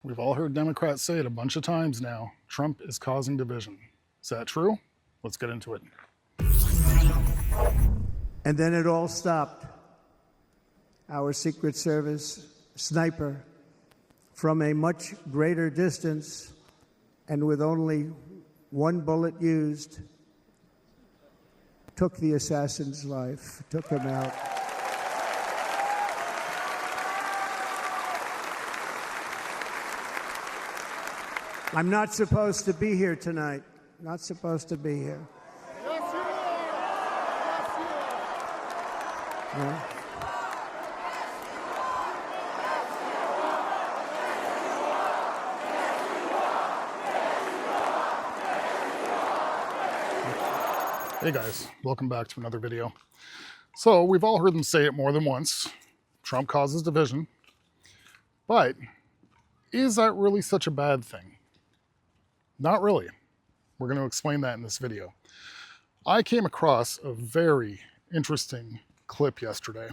We've all heard Democrats say it a bunch of times now. Trump is causing division. Is that true? Let's get into it. And then it all stopped. Our Secret Service sniper, from a much greater distance and with only one bullet used, took the assassin's life, took him out. I'm not supposed to be here tonight. Not supposed to be here. Yes, you are. Yes, you are. Yeah. Hey guys, welcome back to another video. So we've all heard them say it more than once. Trump causes division. But is that really such a bad thing? Not really. We're going to explain that in this video. I came across a very interesting clip yesterday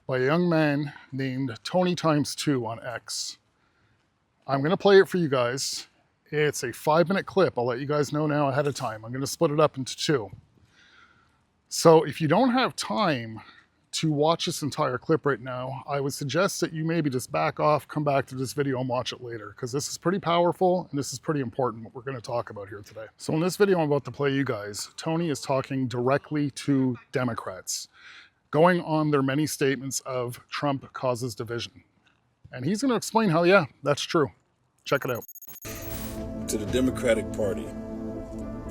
by a young man named Tony Times 2 on X. I'm going to play it for you guys. It's a 5-minute clip. I'll let you guys know now ahead of time. I'm going to split it up into two. So if you don't have time to watch this entire clip right now, I would suggest that you maybe just back off, come back to this video and watch it later, because this is pretty powerful and this is pretty important what we're going to talk about here today. So in this video I'm about to play you guys, Tony is talking directly to Democrats, going on their many statements of Trump causes division. And he's going to explain how, yeah, that's true. Check it out. To the Democratic Party,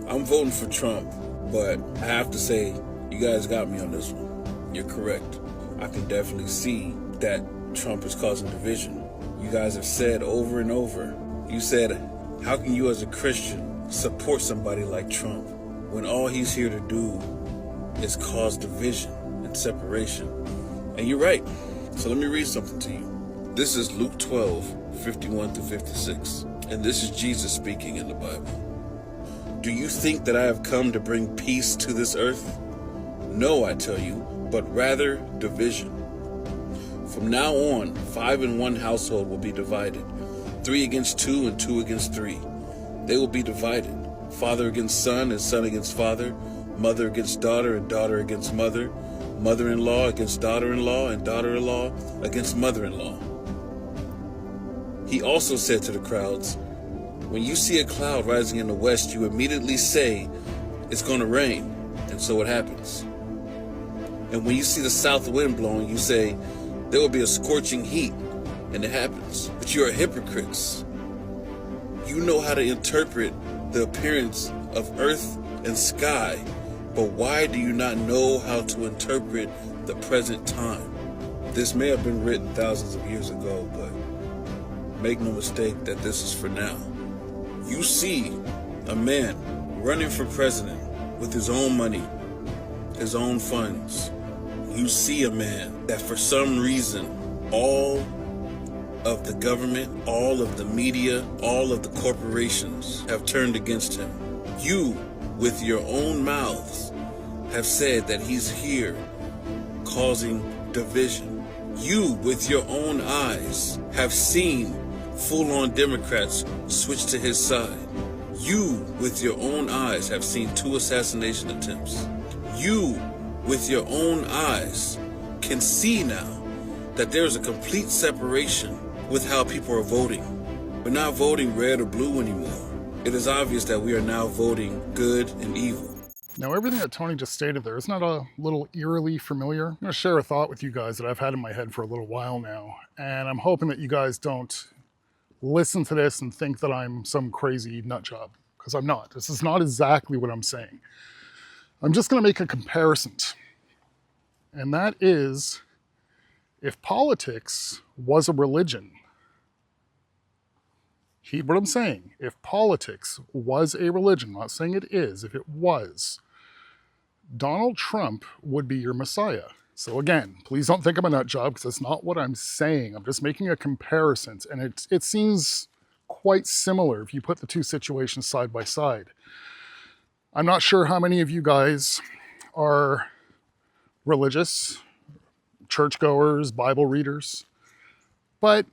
I'm voting for Trump, but I have to say, you guys got me on this one. You're correct. I can definitely see that Trump is causing division. You guys have said over and over, you said, how can you as a Christian support somebody like Trump when all he's here to do is cause division and separation? And you're right. So let me read something to you. This is Luke 12, 51 through 56. And this is Jesus speaking in the Bible. Do you think that I have come to bring peace to this earth? No, I tell you, but rather division. From now on, 5 in one household will be divided, 3 against 2 and 2 against 3. They will be divided, father against son and son against father, mother against daughter and daughter against mother, mother-in-law against daughter-in-law and daughter-in-law against mother-in-law. He also said to the crowds, when you see a cloud rising in the west, you immediately say, it's going to rain, and so it happens. And when you see the south wind blowing, you say, there will be a scorching heat, and it happens. But you are hypocrites. You know how to interpret the appearance of earth and sky, but why do you not know how to interpret the present time? This may have been written thousands of years ago, but make no mistake that this is for now. You see a man running for president with his own money, his own funds. You see a man that for some reason, all of the government, all of the media, all of the corporations have turned against him. You, with your own mouths, have said that he's here causing division. You, with your own eyes, have seen full-on Democrats switch to his side. You, with your own eyes, have seen 2 assassination attempts. You, with your own eyes, can see now that there's a complete separation with how people are voting. We're not voting red or blue anymore. It is obvious that we are now voting good and evil. Now, everything that Tony just stated there, isn't that a little eerily familiar? I'm going to share a thought with you guys that I've had in my head for a little while now, and I'm hoping that you guys don't listen to this and think that I'm some crazy nut job, because I'm not. This is not exactly what I'm saying. I'm just going to make a comparison, and that is, if politics was a religion, heed what I'm saying, if politics was a religion, I'm not saying it is, if it was, Donald Trump would be your Messiah. So again, please don't think I'm a nut job, because that's not what I'm saying. I'm just making a comparison, and it seems quite similar if you put the two situations side by side. I'm not sure how many of you guys are religious, churchgoers, Bible readers, but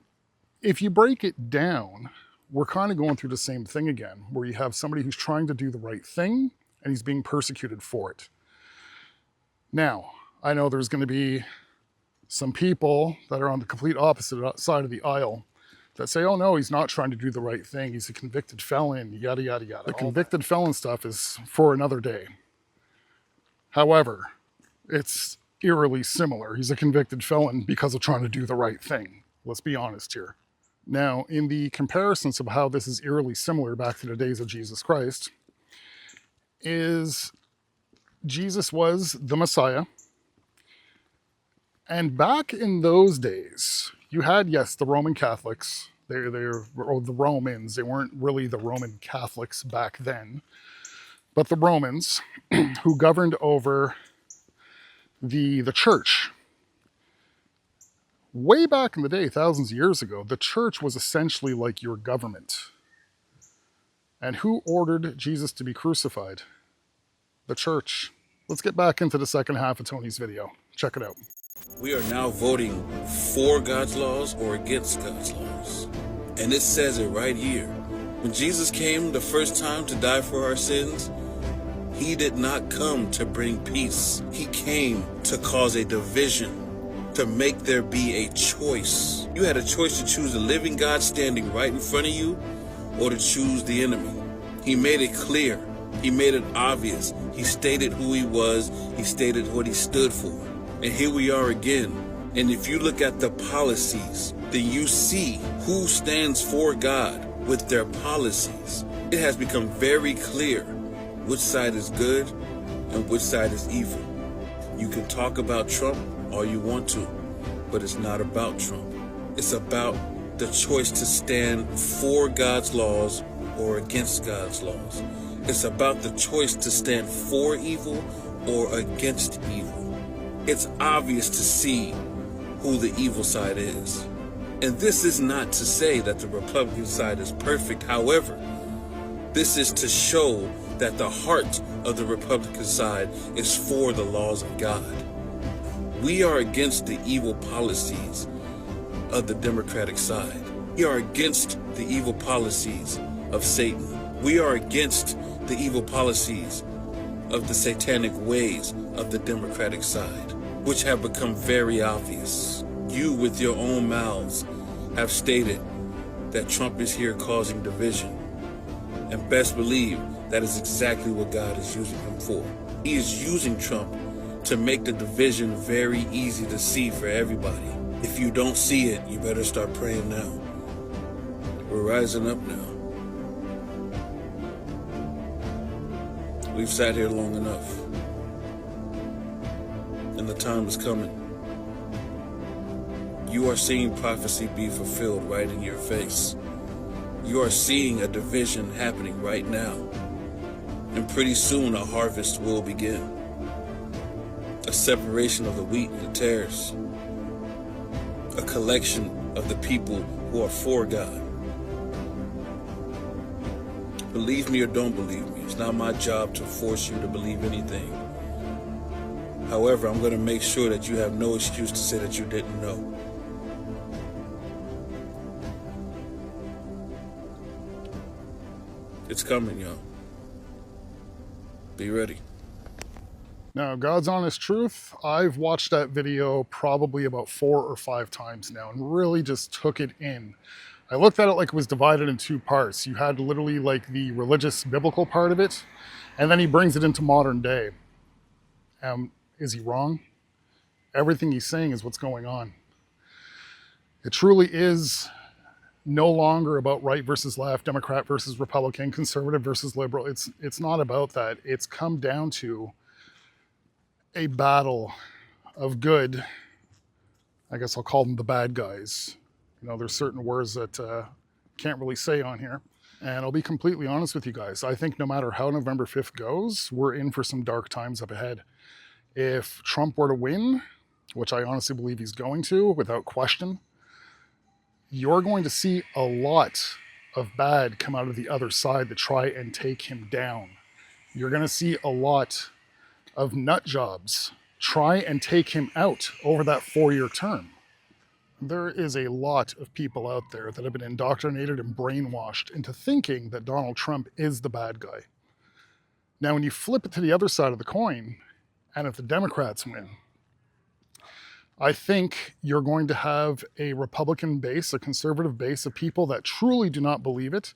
if you break it down, we're kind of going through the same thing again, where you have somebody who's trying to do the right thing and he's being persecuted for it. Now, I know there's going to be some people that are on the complete opposite side of the aisle that say, oh no, he's not trying to do the right thing. He's a convicted felon, yada, yada, yada. The convicted felon stuff is for another day. However, it's eerily similar. He's a convicted felon because of trying to do the right thing. Let's be honest here. Now, in the comparisons of how this is eerily similar back to the days of Jesus Christ, is Jesus was the Messiah. And back in those days, you had, yes, the Roman Catholics. Or the Romans. They weren't really the Roman Catholics back then, but the Romans who governed over the church. Way back in the day, thousands of years ago, the church was essentially like your government. And who ordered Jesus to be crucified? The church. Let's get back into the second half of Tony's video. Check it out. We are now voting for God's laws or against God's laws. And it says it right here. When Jesus came the first time to die for our sins, he did not come to bring peace. He came to cause a division, to make there be a choice. You had a choice to choose the living God standing right in front of you or to choose the enemy. He made it clear. He made it obvious. He stated who he was. He stated what he stood for. And here we are again. And if you look at the policies, then you see who stands for God with their policies. It has become very clear which side is good and which side is evil. You can talk about Trump all you want to, but it's not about Trump. It's about the choice to stand for God's laws or against God's laws. It's about the choice to stand for evil or against evil. It's obvious to see who the evil side is. And this is not to say that the Republican side is perfect. However, this is to show that the heart of the Republican side is for the laws of God. We are against the evil policies of the Democratic side. We are against the evil policies of Satan. We are against the evil policies of the satanic ways of the Democratic side, which have become very obvious. You, with your own mouths, have stated that Trump is here causing division. And best believe that is exactly what God is using him for. He is using Trump to make the division very easy to see for everybody. If you don't see it, you better start praying now. We're rising up now. We've sat here long enough. And the time is coming. You are seeing prophecy be fulfilled right in your face. You are seeing a division happening right now. And pretty soon a harvest will begin. A separation of the wheat and the tares. A collection of the people who are for God. Believe me or don't believe me. It's not my job to force you to believe anything. However, I'm going to make sure that you have no excuse to say that you didn't know. It's coming, y'all. Be ready. Now, God's honest truth, I've watched that video probably about 4 or 5 times now and really just took it in. I looked at it like it was divided in 2 parts. You had literally like the religious biblical part of it, and then he brings it into modern day. Is he wrong? Everything he's saying is what's going on. It truly is no longer about right versus left, Democrat versus Republican, conservative versus liberal. It's not about that. It's come down to a battle of good. I guess I'll call them the bad guys. You know, there's certain words that can't really say on here. And I'll be completely honest with you guys. I think no matter how November 5th goes, we're in for some dark times up ahead. If Trump were to win, which I honestly believe he's going to, without question, you're going to see a lot of bad come out of the other side to try and take him down. You're going to see a lot of nut jobs try and take him out over that 4-year term. There is a lot of people out there that have been indoctrinated and brainwashed into thinking that Donald Trump is the bad guy. Now, when you flip it to the other side of the coin, and if the Democrats win, I think you're going to have a Republican base, a conservative base of people that truly do not believe it,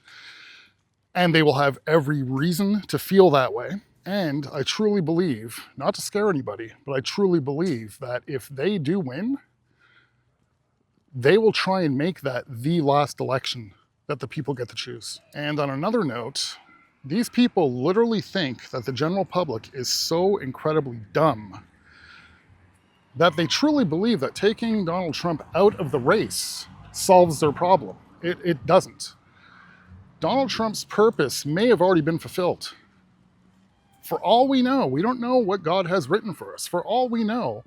and they will have every reason to feel that way. And I truly believe, not to scare anybody, but I truly believe that if they do win, they will try and make that the last election that the people get to choose. And on another note, these people literally think that the general public is so incredibly dumb that they truly believe that taking Donald Trump out of the race solves their problem. It doesn't. Donald Trump's purpose may have already been fulfilled. For all we know, we don't know what God has written for us. For all we know,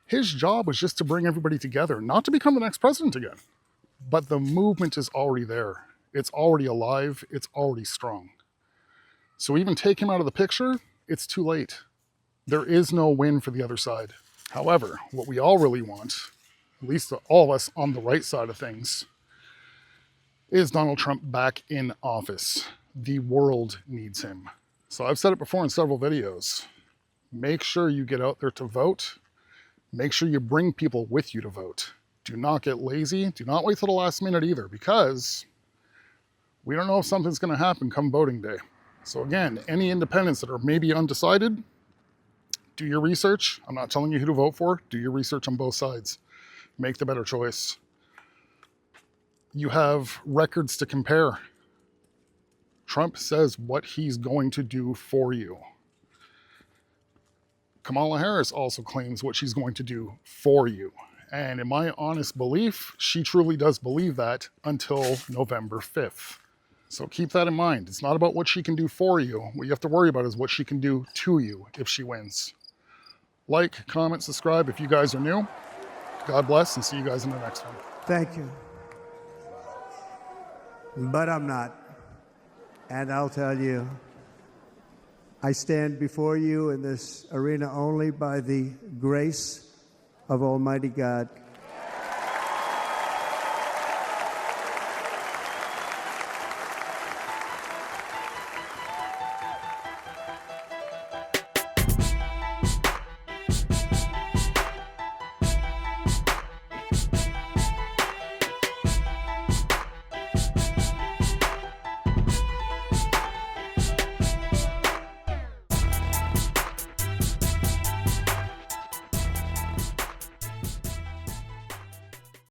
his job was just to bring everybody together, not to become the next president again. But the movement is already there. It's already alive. It's already strong. So even take him out of the picture, it's too late. There is no win for the other side. However, what we all really want, at least all of us on the right side of things, is Donald Trump back in office. The world needs him. So I've said it before in several videos. Make sure you get out there to vote. Make sure you bring people with you to vote. Do not get lazy. Do not wait till the last minute either, because we don't know if something's going to happen come voting day. So again, any independents that are maybe undecided, do your research. I'm not telling you who to vote for. Do your research on both sides. Make the better choice. You have records to compare. Trump says what he's going to do for you. Kamala Harris also claims what she's going to do for you. And in my honest belief, she truly does believe that until November 5th. So keep that in mind. It's not about what she can do for you. What you have to worry about is what she can do to you if she wins. Like, comment, subscribe if you guys are new. God bless, and see you guys in the next one. Thank you. But I'm not. And I'll tell you, I stand before you in this arena only by the grace of Almighty God.